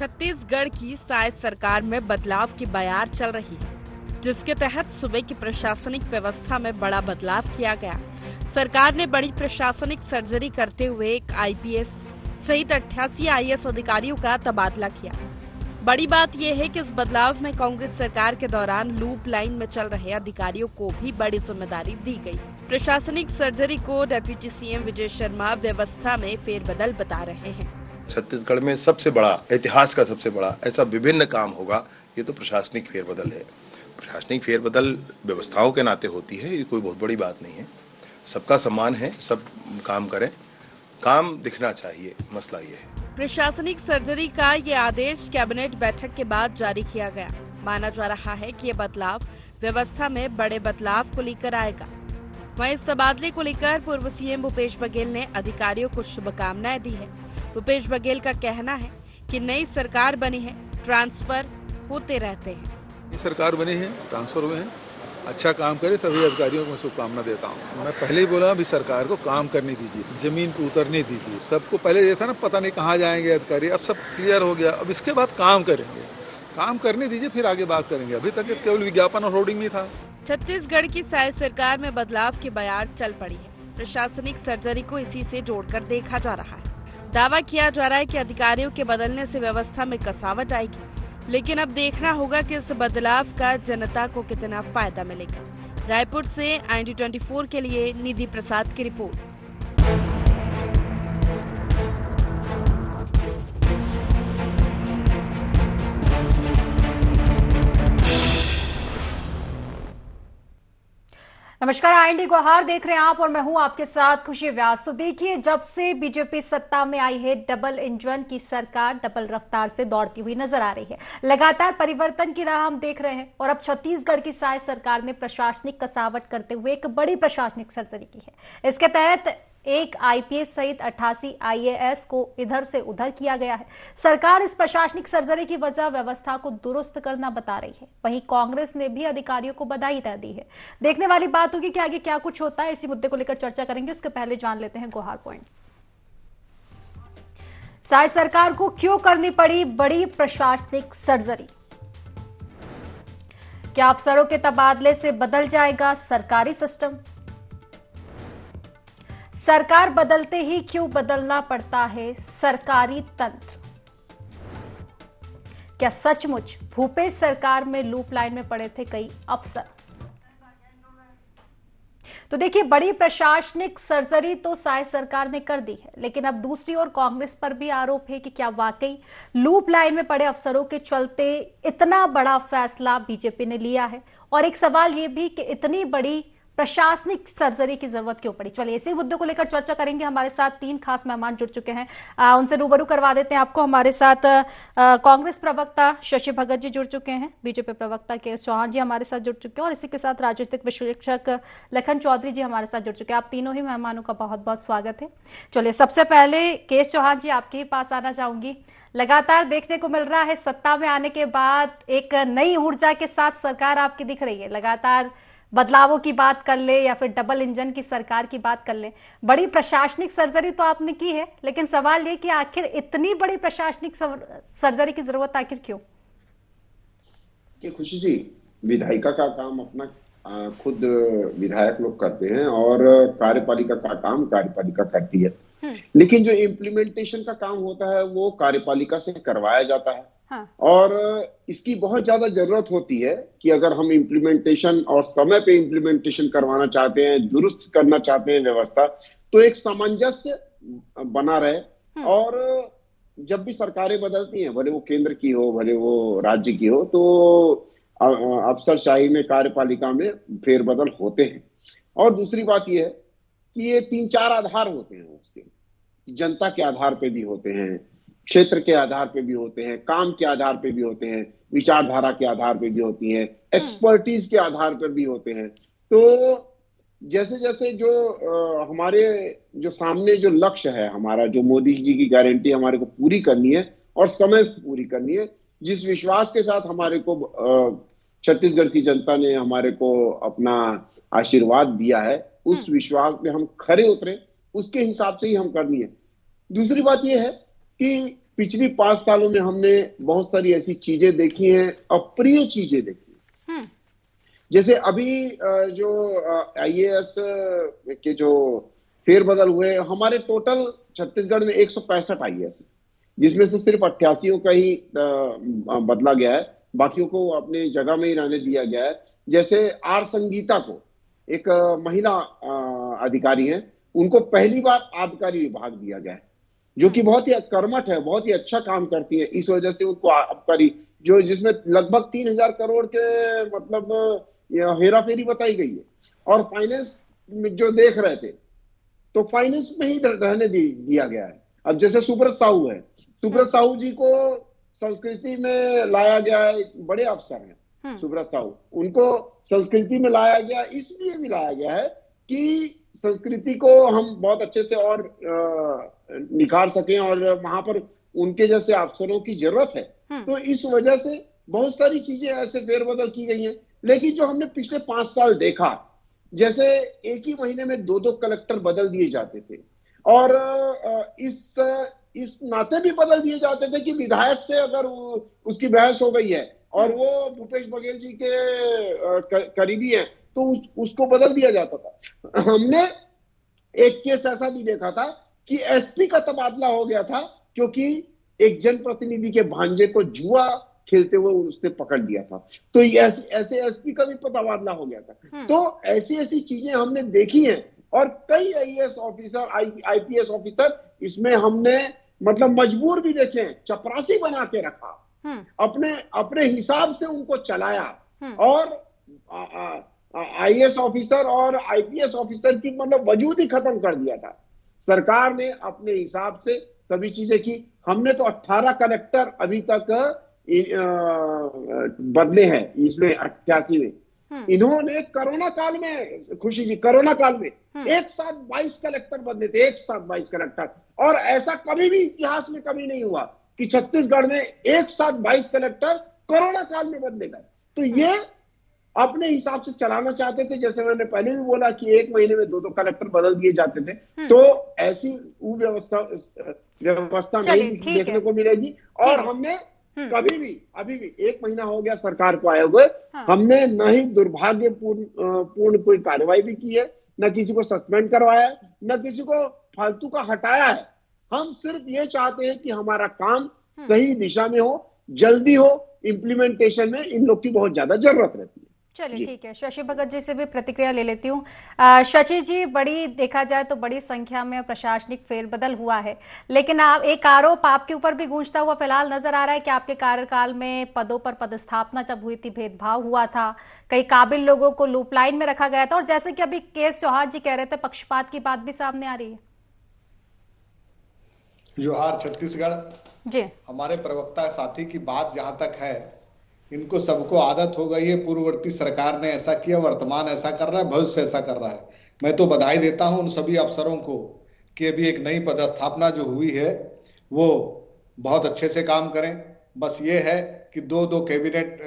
छत्तीसगढ़ की शायद सरकार में बदलाव की बयार चल रही है, जिसके तहत सूबे की प्रशासनिक व्यवस्था में बड़ा बदलाव किया गया। सरकार ने बड़ी प्रशासनिक सर्जरी करते हुए एक आईपीएस सहित 88 आईएएस अधिकारियों का तबादला किया। बड़ी बात यह है कि इस बदलाव में कांग्रेस सरकार के दौरान लूप लाइन में चल रहे अधिकारियों को भी बड़ी जिम्मेदारी दी गई। प्रशासनिक सर्जरी को डिप्टी सीएम विजय शर्मा व्यवस्था में फेरबदल बता रहे हैं। छत्तीसगढ़ में सबसे बड़ा, इतिहास का सबसे बड़ा ऐसा विभिन्न काम होगा, ये तो प्रशासनिक फेरबदल है। प्रशासनिक फेरबदल व्यवस्थाओं के नाते होती है, ये कोई बहुत बड़ी बात नहीं है। सबका सम्मान है, सब काम करें, काम दिखना चाहिए, मसला ये है। प्रशासनिक सर्जरी का ये आदेश कैबिनेट बैठक के बाद जारी किया गया। माना जा रहा है कि ये बदलाव व्यवस्था में बड़े बदलाव को लेकर आएगा। वहीं इस तबादले को लेकर पूर्व सीएम भूपेश बघेल ने अधिकारियों को शुभकामनाएं दी है। भूपेश बघेल का कहना है कि नई सरकार बनी है, ट्रांसफर होते रहते हैं। सरकार बनी है, ट्रांसफर हुए हैं, अच्छा काम करे, सभी अधिकारियों को मैं शुभकामना देता हूँ। मैं पहले ही बोला अभी सरकार को काम करने दीजिए, जमीन पे उतरने दीजिए। सबको पहले ये था ना, पता नहीं कहाँ जाएंगे अधिकारी, अब सब क्लियर हो गया। अब इसके बाद काम करेंगे, काम करने दीजिए, फिर आगे बात करेंगे। अभी तक केवल विज्ञापन और होर्डिंग ही था। छत्तीसगढ़ की शायद सरकार में बदलाव की बयार चल पड़ी है। प्रशासनिक सर्जरी को इसी से जोड़कर देखा जा रहा है। दावा किया जा रहा है कि अधिकारियों के बदलने से व्यवस्था में कसावट आएगी, लेकिन अब देखना होगा कि इस बदलाव का जनता को कितना फायदा मिलेगा। रायपुर से IND24 के लिए निधि प्रसाद की रिपोर्ट। नमस्कार, IND गुहार देख रहे हैं आप और मैं हूं आपके साथ खुशी व्यास। तो देखिए, जब से बीजेपी सत्ता में आई है, डबल इंजन की सरकार डबल रफ्तार से दौड़ती हुई नजर आ रही है। लगातार परिवर्तन की राह हम देख रहे हैं और अब छत्तीसगढ़ की शायद सरकार ने प्रशासनिक कसावट करते हुए एक बड़ी प्रशासनिक सर्जरी की है। इसके तहत एक आईपीएस सहित 88 आईएएस को इधर से उधर किया गया है। सरकार इस प्रशासनिक सर्जरी की वजह व्यवस्था को दुरुस्त करना बता रही है। वहीं कांग्रेस ने भी अधिकारियों को बधाई दी है। देखने वाली बात होगी कि आगे क्या कुछ होता है। इसी मुद्दे को लेकर चर्चा करेंगे। उसके पहले जान लेते हैं गुहार पॉइंट्स। शायद सरकार को क्यों करनी पड़ी बड़ी प्रशासनिक सर्जरी? क्या अफसरों के तबादले से बदल जाएगा सरकारी सिस्टम? सरकार बदलते ही क्यों बदलना पड़ता है सरकारी तंत्र? क्या सचमुच भूपेश सरकार में लूप लाइन में पड़े थे कई अफसर? तो देखिए, बड़ी प्रशासनिक सर्जरी तो शायद सरकार ने कर दी है, लेकिन अब दूसरी ओर कांग्रेस पर भी आरोप है कि क्या वाकई लूप लाइन में पड़े अफसरों के चलते इतना बड़ा फैसला बीजेपी ने लिया है। और एक सवाल यह भी कि इतनी बड़ी प्रशासनिक सर्जरी की जरूरत क्यों पड़ी। चलिए, इसी मुद्दे को लेकर चर्चा करेंगे। हमारे साथ 3 खास मेहमान जुड़ चुके हैं, उनसे रूबरू करवा देते हैं आपको। हमारे साथ कांग्रेस प्रवक्ता शशि भगत जी जुड़ चुके हैं, बीजेपी प्रवक्ता केएस चौहान जी हमारे साथ जुड़ चुके हैं और इसी के साथ राजनीतिक विश्लेषक लखन चौधरी जी हमारे साथ जुड़ चुके हैं। आप तीनों ही मेहमानों का बहुत बहुत स्वागत है। चलिए, सबसे पहले केएस चौहान जी आपके ही पास आना चाहूंगी। लगातार देखने को मिल रहा है सत्ता में आने के बाद एक नई ऊर्जा के साथ सरकार आपकी दिख रही है। लगातार बदलावों की बात कर ले या फिर डबल इंजन की सरकार की बात कर ले, बड़ी प्रशासनिक सर्जरी तो आपने की है, लेकिन सवाल ये कि आखिर इतनी बड़ी प्रशासनिक सर्जरी की जरूरत आखिर क्यों? कि खुशी जी, विधायिका का काम अपना खुद विधायक लोग करते हैं और कार्यपालिका का काम कार्यपालिका करती है। लेकिन जो इम्प्लीमेंटेशन का काम होता है वो कार्यपालिका से करवाया जाता है। हाँ। और इसकी बहुत ज्यादा जरूरत होती है कि अगर हम इम्प्लीमेंटेशन और समय पे इम्प्लीमेंटेशन करवाना चाहते हैं, दुरुस्त करना चाहते हैं व्यवस्था, तो एक सामंजस्य बना रहे। और जब भी सरकारें बदलती हैं, भले वो केंद्र की हो भले वो राज्य की हो, तो अफसरशाही में कार्यपालिका में फेरबदल होते हैं। और दूसरी बात यह है कि ये 3-4 आधार होते हैं उसके, जनता के आधार पे भी होते हैं, क्षेत्र के आधार पे भी होते हैं, काम के आधार पे भी होते हैं, विचारधारा के आधार पे भी होती हैं, एक्सपर्टीज के आधार पर भी होते हैं। तो जैसे जैसे जो हमारे जो सामने जो लक्ष्य है हमारा, जो मोदी जी की गारंटी हमारे को पूरी करनी है और समय पूरी करनी है, जिस विश्वास के साथ हमारे को छत्तीसगढ़ की जनता ने हमारे को अपना आशीर्वाद दिया है, उस विश्वास में हम खरे उतरे, उसके हिसाब से ही हम करनी है। दूसरी बात यह है कि पिछली 5 सालों में हमने बहुत सारी ऐसी चीजें देखी हैं, अप्रिय चीजें देखी। जैसे अभी जो IAS के जो फेरबदल हुए, हमारे टोटल छत्तीसगढ़ में 165 IAS, जिसमें से सिर्फ 88 का ही बदला गया है, बाकियों को अपने जगह में ही रहने दिया गया है। जैसे आर संगीता को, एक महिला अधिकारी है, उनको पहली बार आबकारी विभाग दिया गया है, जो कि बहुत ही कर्मठ है, बहुत ही अच्छा काम करती है। इस वजह से उनको आबकारी, जो जिसमें लगभग 3000 करोड़ के मतलब हेरा फेरी बताई गई है, और फाइनेंस में जो देख रहे थे तो फाइनेंस में ही रहने दिया गया है। अब जैसे सुब्रत साहू है, सुब्रत साहू जी को संस्कृति में लाया गया है, बड़े अफसर हैं सुब्रत साहू, उनको संस्कृति में लाया गया, इसलिए भी लाया गया है कि संस्कृति को हम बहुत अच्छे से और निखार सकें, और वहां पर उनके जैसे अफसरों की जरूरत है। तो इस वजह से बहुत सारी चीजें ऐसे फेरबदल की गई हैं। लेकिन जो हमने पिछले 5 साल देखा, जैसे एक ही महीने में 2-2 कलेक्टर बदल दिए जाते थे, और इस नाते भी बदल दिए जाते थे कि विधायक से अगर उसकी बहस हो गई है और वो भूपेश बघेल जी के करीबी है तो उसको बदल दिया जाता था। हमने एक केस ऐसा भी देखा था कि SP का तबादला हो गया था, क्योंकि एक जनप्रतिनिधि के भांजे को जुआ खेलते हुए उसने पकड़ लिया था, तो ऐसे SP का भी तबादला हो गया था। तो ऐसी चीजें हमने देखी हैं, और कई IAS ऑफिसर, IPS ऑफिसर इसमें हमने मतलब मजबूर भी देखे, चपरासी बना के रखा, अपने हिसाब से उनको चलाया, और IAS ऑफिसर और IPS ऑफिसर की मतलब वजूद ही खत्म कर दिया था। सरकार ने अपने हिसाब से सभी चीजें की। हमने तो 18 कलेक्टर अभी तक बदले हैं इसमें 88 में। इन्होंने कोरोना काल में, खुशी जी, कोरोना काल में एक साथ 22 कलेक्टर बदले थे, एक साथ 22 कलेक्टर, और ऐसा कभी भी इतिहास में कभी नहीं हुआ कि छत्तीसगढ़ में एक साथ 22 कलेक्टर कोरोना काल में बदले गए। तो ये अपने हिसाब से चलाना चाहते थे। जैसे मैंने पहले भी बोला कि एक महीने में 2-2 कलेक्टर बदल दिए जाते थे, तो ऐसी व्यवस्था नहीं देखने को मिलेगी। और हमने कभी भी, अभी भी 1 महीना हो गया सरकार को आए हुए, हमने न ही दुर्भाग्यपूर्ण कोई कार्रवाई भी की है, न किसी को सस्पेंड करवाया है, न किसी को फालतू का हटाया है। हम सिर्फ ये चाहते हैं कि हमारा काम सही दिशा में हो, जल्दी हो। इम्प्लीमेंटेशन में इन लोग की बहुत ज्यादा जरूरत रहती है। चलिए ठीक है, शशि भगत जी से भी प्रतिक्रिया ले लेती हूँ। शशि जी, बड़ी देखा जाए तो बड़ी संख्या में प्रशासनिक फेरबदल हुआ है, लेकिन आप एक आरोप आपके ऊपर भी गूंजता हुआ फिलहाल नजर आ रहा है कि आपके कार्यकाल में पदों पर पदस्थापना जब हुई थी, भेदभाव हुआ था, कई काबिल लोगों को लूप लाइन में रखा गया था, और जैसे कि अभी केस जौहर जी कह रहे थे, पक्षपात की बात भी सामने आ रही है। जोहार छत्तीसगढ़ जी। हमारे प्रवक्ता साथी की बात जहां तक है, इनको सबको आदत हो गई है, पूर्ववर्ती सरकार ने ऐसा किया, वर्तमान ऐसा कर रहा है, भविष्य ऐसा कर रहा है। मैं तो बधाई देता हूं उन सभी अफसरों को कि अभी एक नई पदस्थापना जो हुई है वो बहुत अच्छे से काम करें। बस ये है कि 2-2 कैबिनेट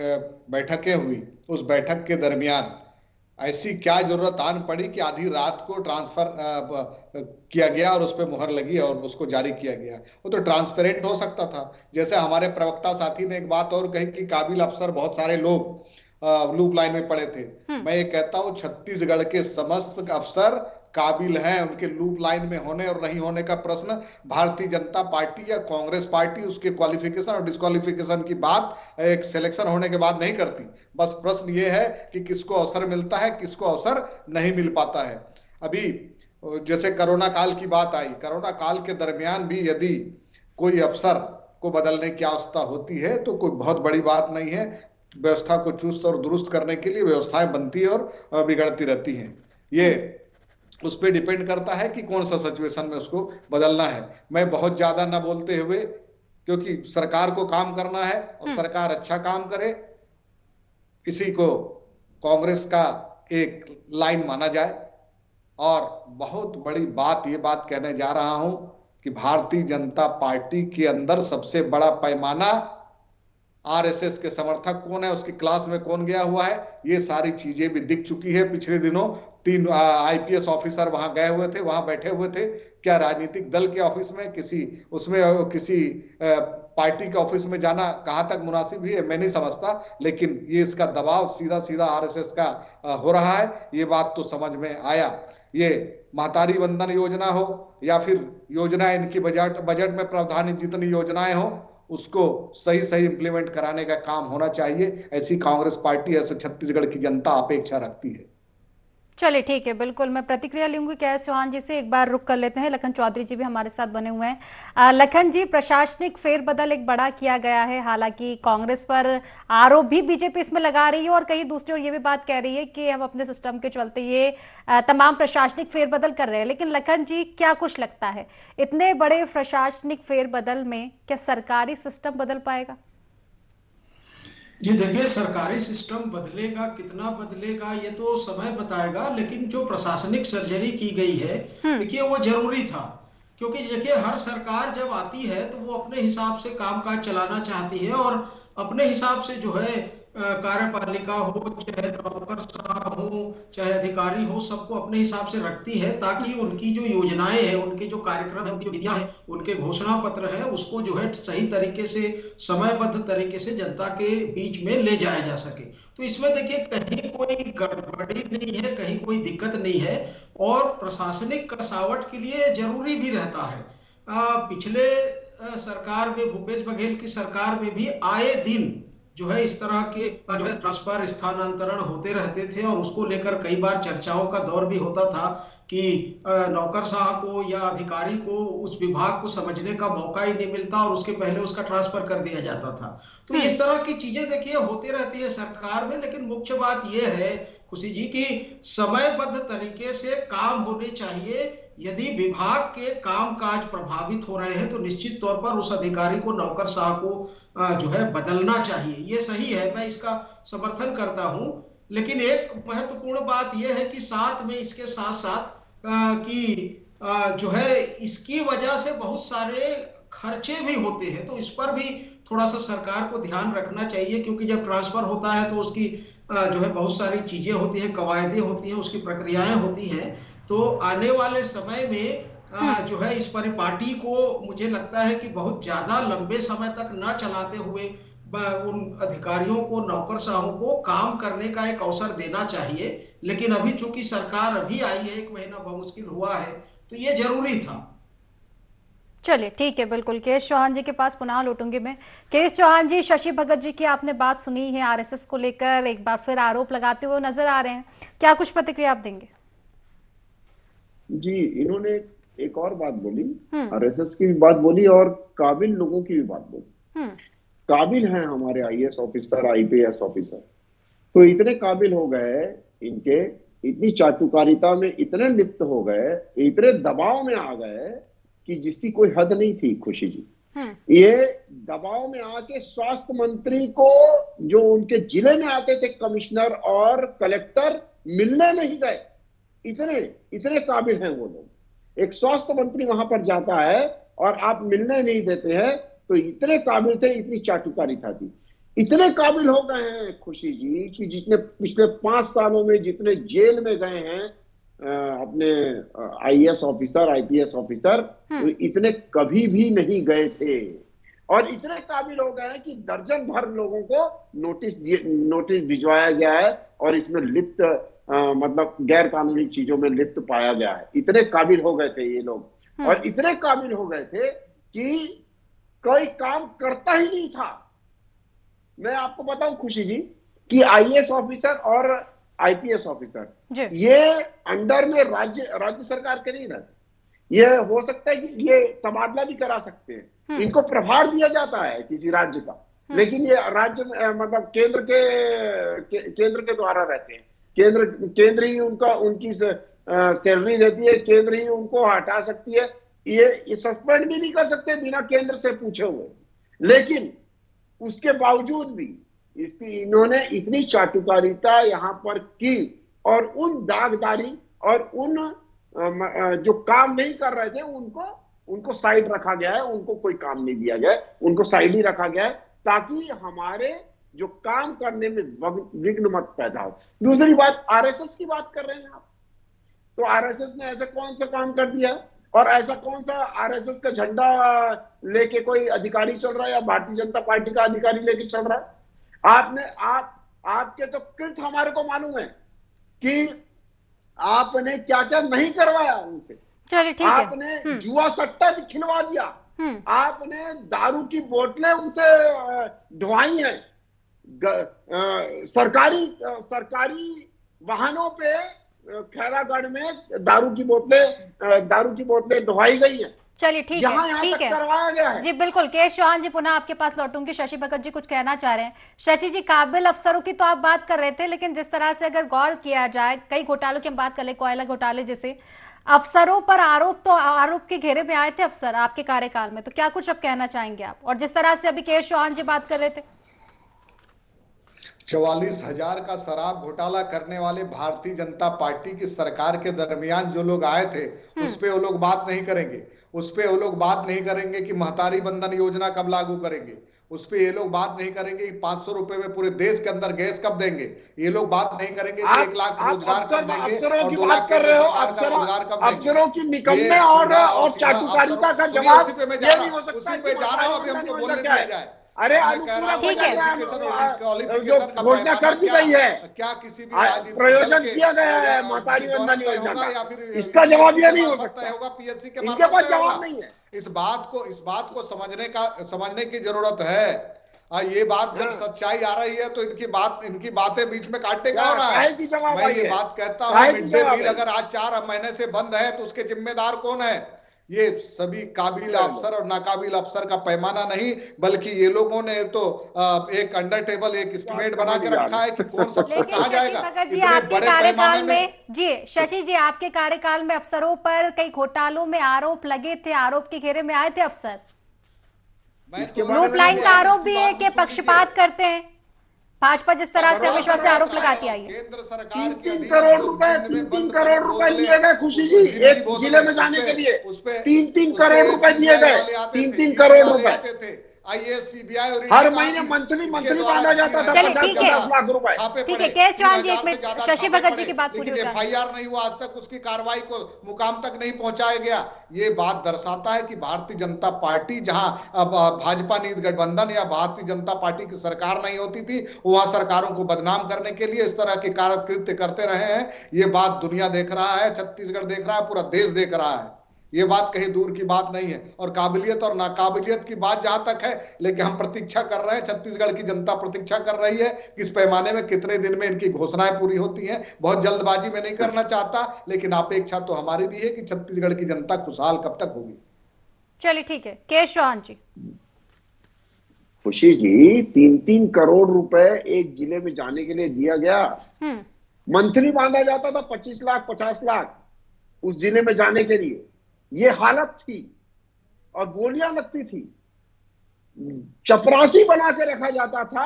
बैठकें हुई, उस बैठक के दरमियान ऐसी क्या जरूरत आन पड़ी कि आधी रात को ट्रांसफर किया गया और उस पर मुहर लगी और उसको जारी किया गया। वो तो ट्रांसपेरेंट हो सकता था। जैसे हमारे प्रवक्ता साथी ने एक बात और कही कि काबिल अफसर बहुत सारे लोग लूप लाइन में पड़े थे। मैं ये कहता हूं छत्तीसगढ़ के समस्त अफसर काबिल हैं। उनके लूप लाइन में होने और नहीं होने का प्रश्न भारतीय जनता पार्टी या कांग्रेस पार्टी उसके क्वालिफिकेशन और डिस्क्वालिफिकेशन की बात एक सिलेक्शन होने के बाद नहीं करती। बस प्रश्न ये है कि किसको अवसर मिलता है, किसको अवसर नहीं मिल पाता है। अभी जैसे कोरोना काल की बात आई, कोरोना काल के दरमियान भी यदि कोई अफसर को बदलने की आवश्यकता होती है तो कोई बहुत बड़ी बात नहीं है। व्यवस्था को चुस्त और दुरुस्त करने के लिए व्यवस्थाएं बनती है और बिगड़ती रहती हैं। ये उस पर डिपेंड करता है कि कौन सा सिचुएशन में उसको बदलना है। मैं बहुत ज्यादा ना बोलते हुए, क्योंकि सरकार को काम करना है और सरकार अच्छा काम करे, इसी को कांग्रेस का एक लाइन माना जाए। और बहुत बड़ी बात, ये बात कहने जा रहा हूं कि भारतीय जनता पार्टी के अंदर सबसे बड़ा पैमाना आरएसएस के समर्थक कौन है, उसकी क्लास में कौन गया हुआ है, ये सारी चीजें भी दिख चुकी है पिछले दिनों। 3 आईपीएस ऑफिसर वहां गए हुए थे, वहां बैठे हुए थे। क्या राजनीतिक दल के ऑफिस में किसी पार्टी के ऑफिस में जाना कहां तक मुनासिब है मैं नहीं समझता, लेकिन ये इसका दबाव सीधा सीधा आरएसएस का हो रहा है, ये बात तो समझ में आया। ये महतारी वंदन योजना हो या फिर योजना इनकी बजट में प्रावधानित जितनी योजनाएं हो, उसको सही सही इंप्लीमेंट कराने का काम होना चाहिए। ऐसी कांग्रेस पार्टी, ऐसे छत्तीसगढ़ की जनता अपेक्षा रखती है। चलिए ठीक है, बिल्कुल मैं प्रतिक्रिया लूंगी के एस चौहान जी से। एक बार रुक कर लेते हैं, लखन चौधरी जी भी हमारे साथ बने हुए हैं। लखन जी, प्रशासनिक फेरबदल एक बड़ा किया गया है, हालांकि कांग्रेस पर आरोप भी बीजेपी इसमें लगा रही है और कहीं दूसरी ओर ये भी बात कह रही है कि हम अपने सिस्टम के चलते ये तमाम प्रशासनिक फेरबदल कर रहे हैं। लेकिन लखन जी, क्या कुछ लगता है इतने बड़े प्रशासनिक फेरबदल में क्या सरकारी सिस्टम बदल पाएगा? जी देखिए, सरकारी सिस्टम बदलेगा, कितना बदलेगा ये तो समय बताएगा, लेकिन जो प्रशासनिक सर्जरी की गई है देखिए वो जरूरी था। क्योंकि देखिए हर सरकार जब आती है तो वो अपने हिसाब से कामकाज चलाना चाहती है और अपने हिसाब से जो है कार्यपालिका हो, चाहे नौकरशाह हो, चाहे अधिकारी हो, सबको अपने हिसाब से रखती है, ताकि उनकी जो योजनाएं हैं, उनके जो कार्यक्रम है, उनकी जो विधियां हैं, उनके घोषणा पत्र है, उसको जो है सही तरीके से, समयबद्ध तरीके से जनता के बीच में ले जाया जा सके। तो इसमें देखिए कहीं कोई गड़बड़ी नहीं है, कहीं कोई दिक्कत नहीं है, और प्रशासनिक कसावट के लिए जरूरी भी रहता है। पिछले सरकार में, भूपेश बघेल की सरकार में भी आए दिन जो है इस तरह के जो है ट्रांसफर, स्थानांतरण होते रहते थे, और उसको लेकर कई बार चर्चाओं का दौर भी होता था कि नौकरशाह को या अधिकारी को उस विभाग को समझने का मौका ही नहीं मिलता और उसके पहले उसका ट्रांसफर कर दिया जाता था। तो इस तरह की चीजें देखिए होती रहती है सरकार में। लेकिन मुख्य बात यह है खुशी जी की समयबद्ध तरीके से काम होने चाहिए। यदि विभाग के कामकाज प्रभावित हो रहे हैं तो निश्चित तौर पर उस अधिकारी को, नौकरशाह को जो है बदलना चाहिए। ये सही है, मैं इसका समर्थन करता हूं। लेकिन एक महत्वपूर्ण बात यह है कि साथ में, इसके साथ साथ कि जो है इसकी वजह से बहुत सारे खर्चे भी होते हैं, तो इस पर भी थोड़ा सा सरकार को ध्यान रखना चाहिए। क्योंकि जब ट्रांसफर होता है तो उसकी जो है बहुत सारी चीजें होती हैं, कवायदे होती हैं, उसकी प्रक्रियाएं होती हैं। तो आने वाले समय में जो है इस परिपाटी को मुझे लगता है कि बहुत ज्यादा लंबे समय तक न चलाते हुए उन अधिकारियों को, नौकरशाहों को काम करने का एक अवसर देना चाहिए। लेकिन अभी चूंकि सरकार अभी आई है, 1 महीना बमुश्किल हुआ है, तो ये जरूरी था। चलिए ठीक है, बिल्कुल। के एस चौहान जी के पास पुनः लौटूंगी मैं। के एस चौहान जी, शशि भगत जी की आपने बात सुनी है, आरएसएस को लेकर एक बार फिर आरोप लगाते हुए नजर आ रहे हैं, क्या कुछ प्रतिक्रिया आप देंगे? जी, इन्होंने एक और बात बोली, आरएसएस की भी बात बोली और काबिल लोगों की भी बात बोली। काबिल हैं हमारे आईएएस ऑफिसर, आईपीएस ऑफिसर, तो इतने काबिल हो गए, इनके इतनी चाटुकारिता में इतने लिप्त हो गए, इतने दबाव में आ गए कि जिसकी कोई हद नहीं थी। खुशी जी, ये दबाव में आके स्वास्थ्य मंत्री को, जो उनके जिले में आते थे कमिश्नर और कलेक्टर, मिलने नहीं गए। इतने काबिल हैं वो लोग। एक स्वास्थ्य मंत्री वहां पर जाता है और आप मिलने नहीं देते हैं, तो इतने काबिल थे, इतनी चाटुकारिता थी। इतने काबिल हो गए हैं खुशी जी कि जितने पिछले 5 सालों में जितने जेल में गए हैं अपने आईएएस ऑफिसर, आईपीएस ऑफिसर, तो इतने कभी भी नहीं गए थे। और इतने काबिल हो गए हैं कि दर्जन भर लोगों को नोटिस भिजवाया गया है और इसमें लिप्त मतलब गैर कानूनी चीजों में लिप्त पाया गया है। इतने काबिल हो गए थे ये लोग, और इतने काबिल हो गए थे कि कोई काम करता ही नहीं था। मैं आपको बताऊं खुशी जी कि आईएएस ऑफिसर और आईपीएस ऑफिसर ये अंडर में राज्य सरकार के नहीं रहते। ये हो सकता है कि ये तबादला भी करा सकते हैं, इनको प्रभार दिया जाता है किसी राज्य का, लेकिन ये राज्य मतलब केंद्र के द्वारा रहते हैं। केंद्र ही उनकी सैलरी देती है, केंद्र ही उनको हटा सकती है। ये सस्पेंड भी नहीं कर सकते बिना केंद्र से पूछे हुए। लेकिन उसके बावजूद भी इन्होंने इतनी चाटुकारिता यहां पर की, और उन दागदारी और उन जो काम नहीं कर रहे थे उनको साइड रखा गया है। उनको कोई काम नहीं दिया गया, उनको साइड ही रखा गया है, ताकि हमारे जो काम करने में विघ्न मत पैदा हो। दूसरी बात, आरएसएस की बात कर रहे हैं आप, तो आरएसएस ने ऐसा कौन सा काम कर दिया और ऐसा कौन सा आरएसएस का झंडा लेके कोई अधिकारी चल रहा है या भारतीय जनता पार्टी का अधिकारी लेके चल रहा है? आपके तो कृत हमारे को मालूम है कि आपने क्या क्या नहीं करवाया उनसे। चलिए ठीक है। आपने जुआ सट्टा खिलवा दिया, आपने दारू की बोतलें उनसे ढुवाई हैं, सरकारी वाहनों पे खैरागढ़ में दारू की बोतलें ढुवाई गई हैं। चलिए ठीक है, ठीक है, करवाया गया है। जी बिल्कुल। केश चौहान जी, पुनः आपके पास लौटूंगी। शशि भगत जी कुछ कहना चाह रहे हैं। शशि जी, काबिल अफसरों की तो आप बात कर रहे थे, लेकिन जिस तरह से अगर गौर किया जाए, कई घोटालों की हम बात कर ले, कोयला घोटाले जैसे, अफसरों पर आरोप के घेरे में आए थे अफसर आपके कार्यकाल में, तो क्या कुछ अब कहना चाहेंगे आप? और जिस तरह से अभी केश चौहान जी बात कर रहे थे, 44,000 का शराब घोटाला करने वाले भारतीय जनता पार्टी की सरकार के दरमियान जो लोग आए थे, उस पे वो लोग बात नहीं करेंगे। उस पे वो लोग बात नहीं करेंगे कि महतारी बंधन योजना कब लागू करेंगे। उस पे ये लोग बात नहीं करेंगे कि 500 रुपए में पूरे देश के अंदर गैस कब देंगे। ये लोग बात नहीं करेंगे कि 1 लाख रोजगार कब देंगे और 2 लाख का रोजगार कब देंगे। अफसरों की निकम्मे और चाटुकारिता का जवाब उसी पे जा रहा हूं, अभी हमको बोलने दिया जाए। अरे ठीक है, घोषणा कर दी गई है, क्या किसी भी प्रयोजन किया गया है महतारी बंधन योजना का, इसका जवाब यह नहीं हो सकता होगा पीएससी के इनके पास जवाब नहीं है। इस बात को समझने की जरूरत है। ये बात जब सच्चाई आ रही है तो इनकी बातें बीच में काटने का हो रहा है। मैं ये बात कहता हूँ, मिड डे मील अगर आज 4 महीने से बंद है तो उसके जिम्मेदार कौन है? ये सभी काबिल अफसर और नाकाबिल अफसर का पैमाना नहीं, बल्कि ये लोगों ने तो एक अंडर टेबल एक एस्टिमेट बना के रखा है कि कौन सबसे कहा जाएगा। इतने बड़े पैमाने में जी शशि जी, आपके कार्यकाल में अफसरों पर कई घोटालों में आरोप लगे थे, आरोप के घेरे में आए थे अफसर। लूप लाइन का आरोप भी है कि पक्षपात करते हैं। भाजपा जिस तरह से अविश्वास से आरोप लगाती आई है। केंद्र सरकार 3 करोड़ रुपए दिए गए खुशी जी, एक जिले में जाने के लिए 3 करोड़ रुपए दिए गए। 3 करोड़ रुपए आईएएस, सीबीआई और हर महीने मंथली बांधा जाता था। चलिए ठीक है, 50 लाख रुपए। ठीक है। केश चौहान जी, एक मिनट, शशि भगत जी की बात पूरी हो जाए। एफआईआर नहीं हुआ, आज तक उसकी कार्रवाई को मुकाम तक नहीं पहुंचाया गया। ये बात दर्शाता है कि भारतीय जनता पार्टी जहां भाजपा नीति गठबंधन या भारतीय जनता पार्टी की सरकार नहीं होती थी, वहां सरकारों को बदनाम करने के लिए इस तरह के कार्य कृत्य करते रहे हैं। ये बात दुनिया देख रहा है, छत्तीसगढ़ देख रहा है, पूरा देश देख रहा है। ये बात कहीं दूर की बात नहीं है। और काबिलियत और नाकाबिलियत की बात जहां तक है, लेकिन हम प्रतीक्षा कर रहे हैं, छत्तीसगढ़ की जनता प्रतीक्षा कर रही है किस पैमाने में, कितने दिन में इनकी घोषणाएं पूरी होती हैं। बहुत जल्दबाजी में नहीं करना चाहता, लेकिन अपेक्षा तो हमारी भी है कि छत्तीसगढ़ की जनता खुशहाल कब तक होगी। चलिए ठीक है। केश चौहान जी। खुशी जी, 3 करोड़ रुपए एक जिले में जाने के लिए दिया गया। मंथली बांधा जाता था 25 लाख 50 लाख उस जिले में जाने के लिए। ये हालत थी और गोलियां लगती थी, चपरासी बना के रखा जाता था।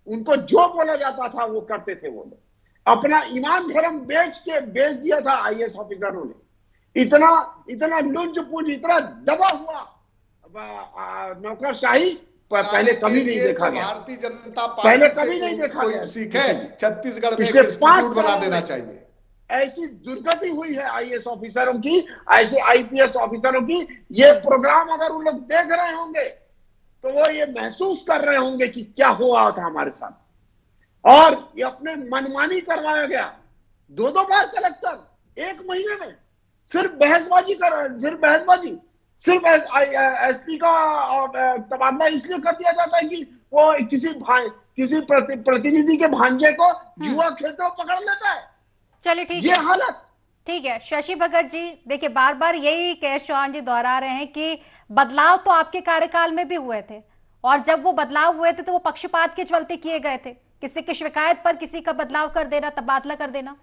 उनको जो बोला जाता था वो करते थे। वो लोग अपना ईमान धर्म बेच दिया था आईएएस ऑफिसरों ने। इतना लुंज पुंज, इतना दबा हुआ नौकरशाही पहले कभी नहीं देखा गया। भारतीय जनता पार्टी पहले कभी नहीं देखा गया। सीखे छत्तीसगढ़ में इंस्टीट्यूट बना देना चाहिए। ऐसी दुर्गति हुई है आईएएस ऑफिसरों की, ऐसे आईपीएस ऑफिसरों की। ये प्रोग्राम अगर उन लोग देख रहे होंगे तो वो ये महसूस कर रहे होंगे कि क्या हुआ था हमारे साथ। और ये अपने मनमानी करवाया गया। 2 बार कलेक्टर 1 महीने में, सिर्फ बहसबाजी, सिर्फ एसपी का तबादला इसलिए कर दिया जाता है कि वो किसी प्रतिनिधि के भांजे को जुआ खेलते हुए पकड़ लेता है। चलिए ठीक है, ये हालत। ठीक है। शशि भगत जी, देखिए बार बार यही केश चौहान जी दोहरा रहे हैं कि बदलाव तो आपके कार्यकाल में भी हुए थे, और जब वो बदलाव हुए थे तो वो पक्षपात के चलते किए गए थे। किसी की शिकायत पर किसी का बदलाव कर देना, तबादला कर देना।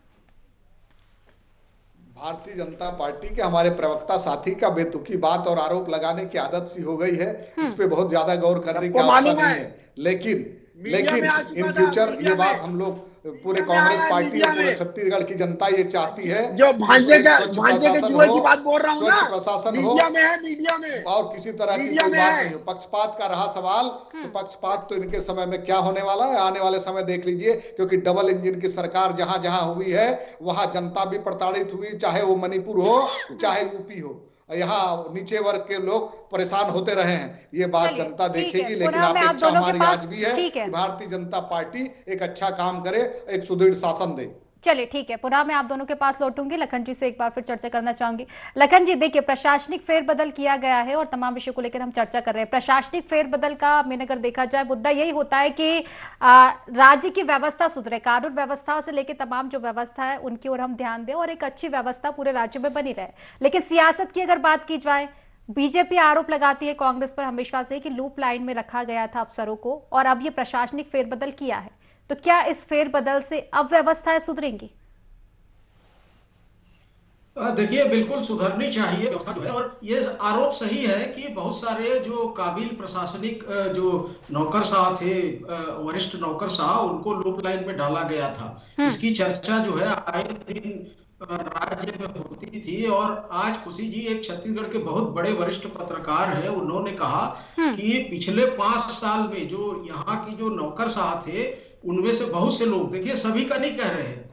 भारतीय जनता पार्टी के हमारे प्रवक्ता साथी का बेतुकी बात और आरोप लगाने की आदत सी हो गई है। इस पे बहुत ज्यादा गौर करने की आवश्यकता नहीं है। लेकिन इन फ्यूचर ये बात हम लोग पूरे कांग्रेस पार्टी और पूरे छत्तीसगढ़ की जनता ये चाहती है जो भांजे के जुए की बात बोल रहा हूँ ना, स्वच्छ प्रशासन हो, मीडिया में है, मीडिया में, और किसी तरह की कोई बात नहीं हो। पक्षपात का रहा सवाल, तो पक्षपात तो इनके समय में क्या होने वाला है, आने वाले समय देख लीजिए, क्योंकि डबल इंजन की सरकार जहां जहां हुई है वहां जनता भी प्रताड़ित हुई, चाहे वो मणिपुर हो चाहे यूपी हो। यहाँ नीचे वर्ग के लोग परेशान होते रहे हैं, ये बात जनता देखेगी। लेकिन अपेक्षा हमारी आज भी है कि भारतीय जनता पार्टी एक अच्छा काम करे, एक सुदृढ़ शासन दे। चलिए ठीक है, पुनः मैं आप दोनों के पास लौटूंगी। लखन जी से एक बार फिर चर्चा करना चाहूंगी। लखन जी, देखिए, प्रशासनिक फेरबदल किया गया है और तमाम विषयों को लेकर हम चर्चा कर रहे हैं। प्रशासनिक फेरबदल का मैंने अगर देखा जाए मुद्दा यही होता है कि राज्य की व्यवस्था सुधरे, कानून व्यवस्थाओं से लेकर तमाम जो व्यवस्था है उनकी ओर हम ध्यान दें और एक अच्छी व्यवस्था पूरे राज्य में बनी रहे। लेकिन सियासत की अगर बात की जाए, बीजेपी आरोप लगाती है कांग्रेस पर, हम विश्वास है कि लूप लाइन में रखा गया था अफसरों को और अब ये प्रशासनिक फेरबदल किया है, तो क्या इस फेरबदल से अव्यवस्थाएं सुधरेंगी? देखिए, बिल्कुल सुधरनी चाहिए व्यवस्था जो है, और ये आरोप सही है कि बहुत सारे जो काबिल प्रशासनिक जो नौकरशाह थे, वरिष्ठ नौकरशाह, उनको लूप लाइन में डाला गया था। इसकी चर्चा जो है आए दिन राज्य में होती थी। और आज खुशी जी एक छत्तीसगढ़ के बहुत बड़े वरिष्ठ पत्रकार हैं, उन्होंने कहा कि पिछले 5 साल में जो यहाँ की जो नौकरशाह थे उनमें से बहुत से लोग, देखिए सभी का नहीं कह रहे हैं,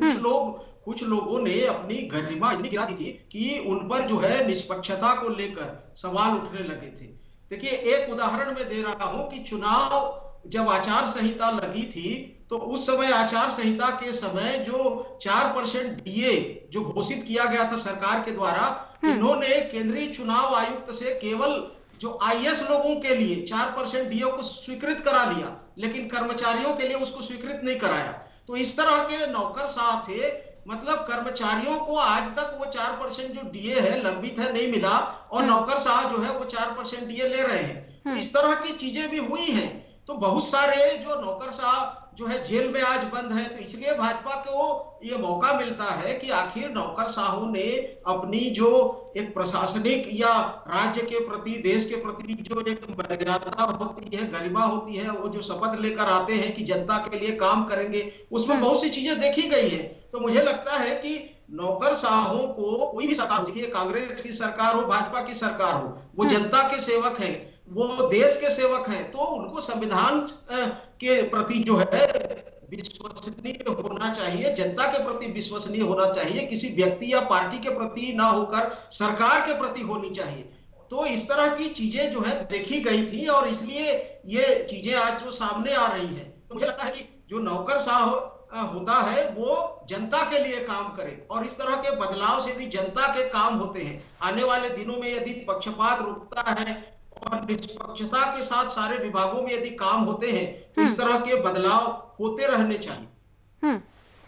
कुछ लोगों ने अपनी गरिमा इतनी गिरा दी थी कि उन पर जो है निष्पक्षता को लेकर सवाल उठने लगे थे। देखिए, एक उदाहरण मैं दे रहा हूं कि चुनाव जब आचार संहिता लगी थी तो उस समय आचार संहिता के समय जो 4% डीए जो घोषित किया गया था सरकार के द्वारा, इन्होंने केंद्रीय चुनाव आयुक्त से केवल जो आईएएस लोगों के लिए 4% डीए को स्वीकृत करा लिया, लेकिन कर्मचारियों के लिए उसको स्वीकृत नहीं कराया। तो इस तरह के नौकरशाह थे, मतलब कर्मचारियों को आज तक वो 4% जो डीए है लंबित है नहीं मिला, और नौकरशाह जो है वो 4% डीए ले रहे हैं। इस तरह की चीजें भी हुई हैं। तो बहुत सारे जो नौकरशाह जो है जेल में आज बंद है। तो इसलिए भाजपा को ये मौका मिलता है कि आखिर नौकरशाहों ने अपनी जो एक प्रशासनिक या राज्य के प्रति, देश के प्रति जो एक मर्यादा होती है, गरिमा होती है, वो जो शपथ लेकर आते हैं कि जनता के लिए काम करेंगे, उसमें बहुत सी चीजें देखी गई है। तो मुझे लगता है कि नौकरशाहों को कोई भी सरकार, देखिए कांग्रेस की सरकार हो, भाजपा की सरकार हो, वो जनता के सेवक हैं, वो देश के सेवक हैं, तो उनको संविधान के प्रति जो है विश्वसनीय होना चाहिए, जनता के प्रति विश्वसनीय होना चाहिए, किसी व्यक्ति या पार्टी के प्रति ना होकर सरकार के प्रति होनी चाहिए। तो इस तरह की चीजें जो है देखी गई थी और इसलिए ये चीजें आज जो सामने आ रही है। तो मुझे लगता है कि जो नौकरशाह होता है वो जनता के लिए काम करे, और इस तरह के बदलाव से यदि जनता के काम होते हैं, आने वाले दिनों में यदि पक्षपात रुकता है और निष्पक्षता के साथ सारे विभागों में यदि काम होते हैं, तो इस तरह के बदलाव होते रहने चाहिए।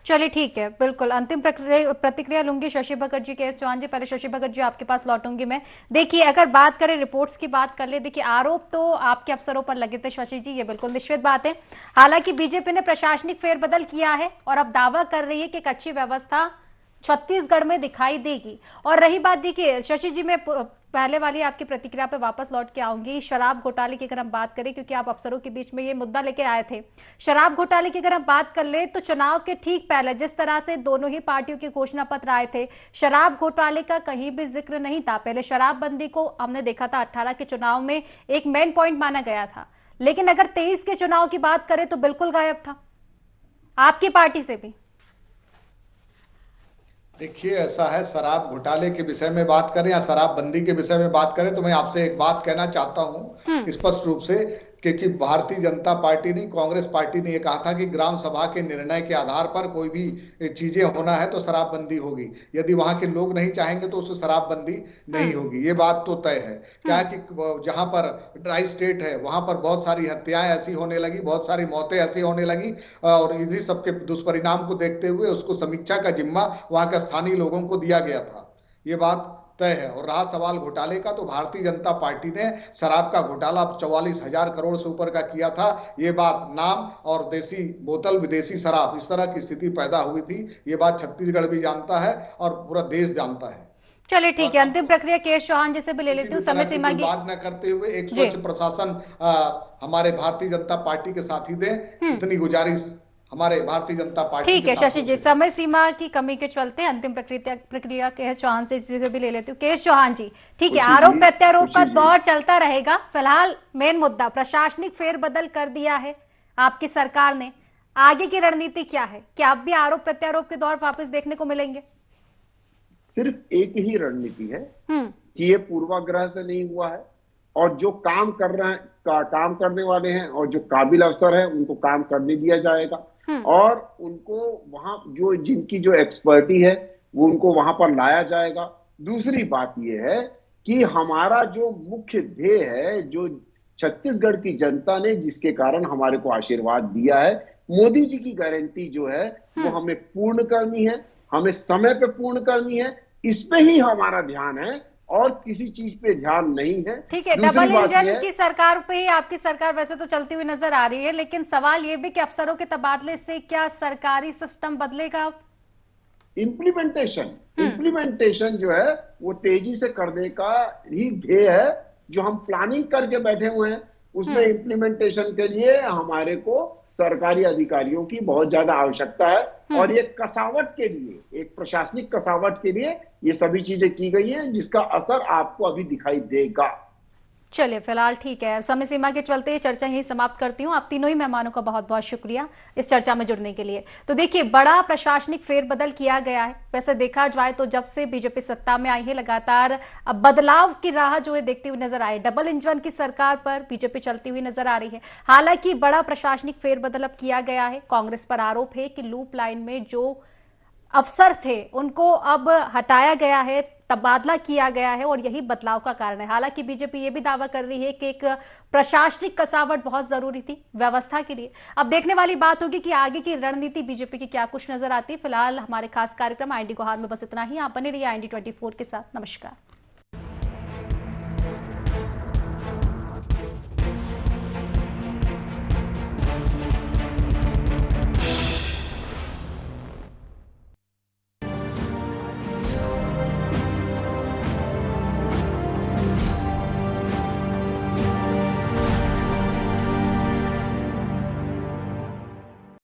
चलिए ठीक है, बिल्कुल अंतिम प्रतिक्रिया लूंगी शशि भगत जी के। चौहान जी, पहले शशि भगत जी आपके पास लौटूंगी मैं। देखिए, अगर बात करें रिपोर्ट्स की बात कर ले, देखिए आरोप तो आपके अफसरों पर लगे थे शशि जी, ये बिल्कुल निश्चित बात है। हालांकि बीजेपी ने प्रशासनिक फेरबदल किया है और अब दावा कर रही है कि एक अच्छी व्यवस्था छत्तीसगढ़ में दिखाई देगी। और रही बात, देखिए शशि जी, मैं पहले वाली आपकी प्रतिक्रिया पे वापस लौट के आऊंगी। शराब घोटाले की अगर हम बात करें, क्योंकि आप अफसरों के बीच में ये मुद्दा लेके आए थे, शराब घोटाले की अगर हम बात कर ले तो चुनाव के ठीक पहले जिस तरह से दोनों ही पार्टियों के घोषणा पत्र आए थे, शराब घोटाले का कहीं भी जिक्र नहीं था। पहले शराबबंदी को हमने देखा था 18 के चुनाव में एक मेन पॉइंट माना गया था, लेकिन अगर 23 के चुनाव की बात करें तो बिल्कुल गायब था आपकी पार्टी से भी। देखिए, ऐसा है, शराब घोटाले के विषय में बात करें या शराबबंदी के विषय में बात करें, तो मैं आपसे एक बात कहना चाहता हूं स्पष्ट रूप से, क्योंकि भारतीय जनता पार्टी नहीं, कांग्रेस पार्टी ने यह कहा था कि ग्राम सभा के निर्णय के आधार पर कोई भी चीजें होना है तो शराबबंदी होगी, यदि वहां के लोग नहीं चाहेंगे तो उससे शराबबंदी नहीं होगी। ये बात तो तय है। क्या है कि जहां पर ड्राई स्टेट है वहां पर बहुत सारी हत्याएं ऐसी होने लगी, बहुत सारी मौतें ऐसी होने लगी, और इन्हीं सबके दुष्परिणाम को देखते हुए उसको समीक्षा का जिम्मा वहां के स्थानीय लोगों को दिया गया था। ये बात तय है। और रहा सवाल घोटाले का, तो भारतीय जनता पार्टी ने शराब का घोटाला 44,000 करोड़ से ऊपर का किया था। ये बात नाम और देसी बोतल विदेशी शराब, इस तरह की स्थिति पैदा हुई थी। ये बात छत्तीसगढ़ भी जानता है और पूरा देश जानता है। चलिए ठीक है, अंतिम प्रक्रिया केश चौहान जैसे भी ले लेती हूँ, समय सीमा की बात न करते हुए एक स्वच्छ प्रशासन हमारे भारतीय जनता पार्टी के साथी दें, इतनी गुजारिश हमारे भारतीय जनता पार्टी ठीक है के शशि जी, साथियों से। समय सीमा की कमी के चलते अंतिम प्रक्रिया केएस चौहान से भी ले लेती हूँ। केएस चौहान जी, ठीक है, खुशी आरोप जी, प्रत्यारोप का खुशी जी। दौर चलता रहेगा। फिलहाल मेन मुद्दा, प्रशासनिक फेरबदल कर दिया है आपकी सरकार ने, आगे की रणनीति क्या है? क्या अब भी आरोप प्रत्यारोप के दौर वापस देखने को मिलेंगे? सिर्फ एक ही रणनीति है कि ये पूर्वाग्रह से नहीं हुआ है, और जो काम कर रहे हैं, काम करने वाले हैं और जो काबिल अफसर है उनको काम करने दिया जाएगा, और उनको वहां जो जिनकी जो एक्सपर्टी है वो उनको वहां पर लाया जाएगा। दूसरी बात यह है कि हमारा जो मुख्य ध्येय है, जो छत्तीसगढ़ की जनता ने जिसके कारण हमारे को आशीर्वाद दिया है, मोदी जी की गारंटी जो है वो हमें पूर्ण करनी है, हमें समय पे पूर्ण करनी है। इस पे ही हमारा ध्यान है और किसी चीज पे ध्यान नहीं है। ठीक है, दूसरी डबल बात इंजन यह है- की सरकार पे ही आपकी सरकार वैसे तो चलती हुई नजर आ रही है, लेकिन सवाल ये भी कि अफसरों के तबादले से क्या सरकारी सिस्टम बदलेगा? इम्प्लीमेंटेशन जो है वो तेजी से करने का ही ध्येय है। जो हम प्लानिंग करके बैठे हुए हैं उसमें इम्प्लीमेंटेशन के लिए हमारे को सरकारी अधिकारियों की बहुत ज्यादा आवश्यकता है, और ये कसावट के लिए, एक प्रशासनिक कसावट के लिए ये सभी चीजें की गई हैं, जिसका असर आपको अभी दिखाई देगा। चलिए, फिलहाल ठीक है, समय सीमा के चलते चर्चा यही समाप्त करती हूँ। आप तीनों ही मेहमानों का बहुत बहुत शुक्रिया इस चर्चा में जुड़ने के लिए। तो देखिए, बड़ा प्रशासनिक फेरबदल किया गया है। वैसे देखा जाए तो जब से बीजेपी सत्ता में आई है, लगातार बदलाव की राह जो है देखती हुई नजर आई। डबल इंजन की सरकार पर बीजेपी चलती हुई नजर आ रही है। हालांकि बड़ा प्रशासनिक फेरबदल अब किया गया है। कांग्रेस पर आरोप है कि लूप लाइन में जो अफसर थे उनको अब हटाया गया है, तबादला किया गया है, और यही बदलाव का कारण है। हालांकि बीजेपी ये भी दावा कर रही है कि एक प्रशासनिक कसावट बहुत जरूरी थी व्यवस्था के लिए। अब देखने वाली बात होगी कि आगे की रणनीति बीजेपी की क्या कुछ नजर आती है। फिलहाल हमारे खास कार्यक्रम IND गुहार में बस इतना ही। आप बने रहिए IND 24 के साथ। नमस्कार।